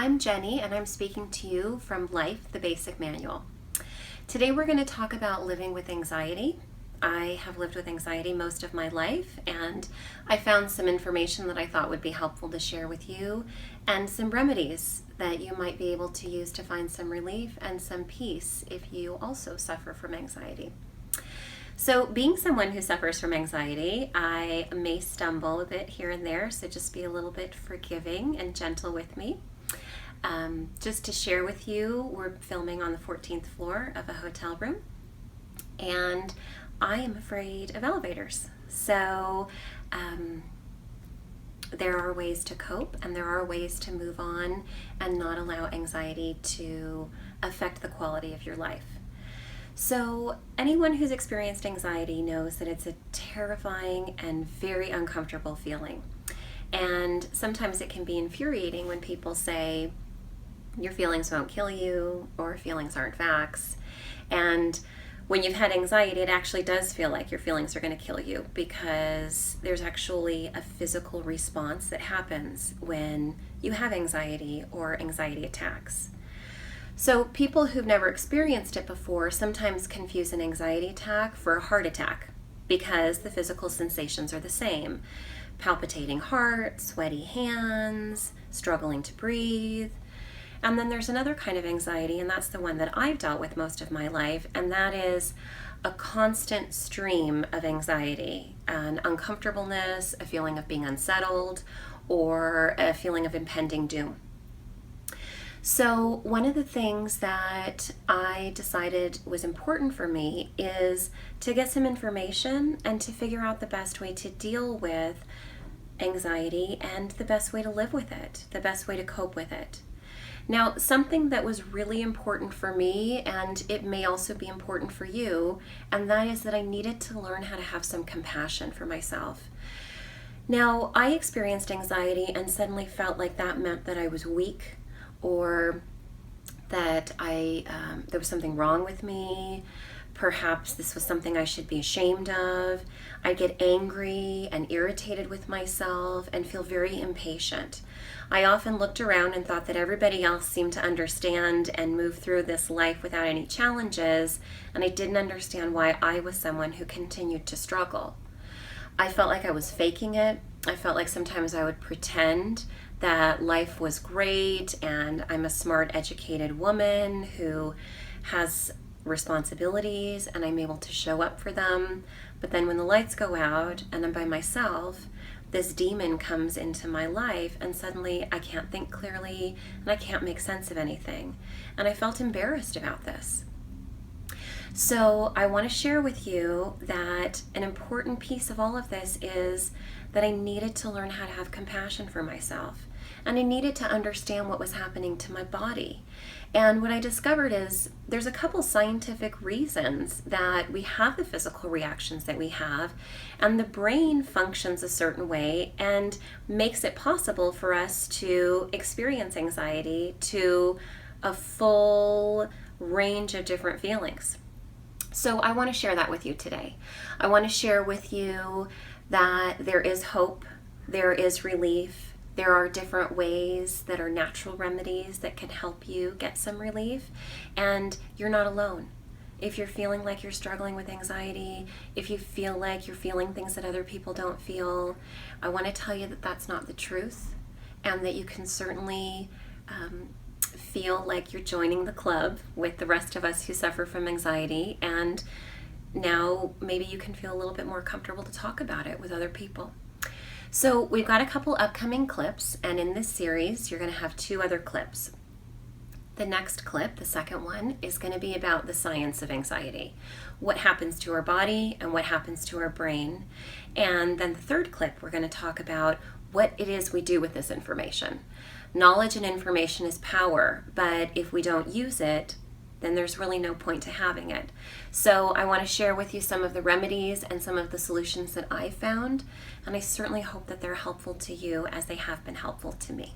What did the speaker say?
I'm Jenny, and I'm speaking to you from Life, the Basic Manual. Today we're going to talk about living with anxiety. I have lived with anxiety most of my life, and I found some information that I thought would be helpful to share with you, and some remedies that you might be able to use to find some relief and some peace if you also suffer from anxiety. So being someone who suffers from anxiety, I may stumble a bit here and there, so just be a little bit forgiving and gentle with me. Just to share with you, we're filming on the 14th floor of a hotel room, and I am afraid of elevators. So there are ways to cope, and there are ways to move on and not allow anxiety to affect the quality of your life. So anyone who's experienced anxiety knows that it's a terrifying and very uncomfortable feeling. And sometimes it can be infuriating when people say, your feelings won't kill you, or feelings aren't facts. And when you've had anxiety, it actually does feel like your feelings are going to kill you, because there's actually a physical response that happens when you have anxiety or anxiety attacks. So people who've never experienced it before sometimes confuse an anxiety attack for a heart attack, because the physical sensations are the same. Palpitating heart, sweaty hands, struggling to breathe. And then there's another kind of anxiety, and that's the one that I've dealt with most of my life, and that is a constant stream of anxiety, an uncomfortableness, a feeling of being unsettled, or a feeling of impending doom. So one of the things that I decided was important for me is to get some information and to figure out the best way to deal with anxiety and the best way to live with it, the best way to cope with it. Now, something that was really important for me, and it may also be important for you, and that is that I needed to learn how to have some compassion for myself. Now, I experienced anxiety and suddenly felt like that meant that I was weak, or that there was something wrong with me. Perhaps this was something I should be ashamed of. I'd get angry and irritated with myself and feel very impatient. I often looked around and thought that everybody else seemed to understand and move through this life without any challenges, and I didn't understand why I was someone who continued to struggle. I felt like I was faking it. I felt like sometimes I would pretend that life was great and I'm a smart, educated woman who has responsibilities and I'm able to show up for them. But then when the lights go out and I'm by myself, this demon comes into my life, and suddenly I can't think clearly and I can't make sense of anything. And I felt embarrassed about this. So I want to share with you that an important piece of all of this is that I needed to learn how to have compassion for myself. And I needed to understand what was happening to my body. And what I discovered is there's a couple scientific reasons that we have the physical reactions that we have, and the brain functions a certain way and makes it possible for us to experience anxiety to a full range of different feelings. So I want to share that with you today. I want to share with you that there is hope, there is relief. There are different ways that are natural remedies that can help you get some relief, and you're not alone. If you're feeling like you're struggling with anxiety, if you feel like you're feeling things that other people don't feel, I want to tell you that that's not the truth, and that you can certainly feel like you're joining the club with the rest of us who suffer from anxiety, and now maybe you can feel a little bit more comfortable to talk about it with other people. So we've got a couple upcoming clips, and in this series you're going to have 2 other clips. The next clip, the second one, is going to be about the science of anxiety, what happens to our body and what happens to our brain. And then the third clip, we're going to talk about what it is we do with this information. Knowledge and information is power, but if we don't use it, then there's really no point to having it. So I want to share with you some of the remedies and some of the solutions that I found, and I certainly hope that they're helpful to you as they have been helpful to me.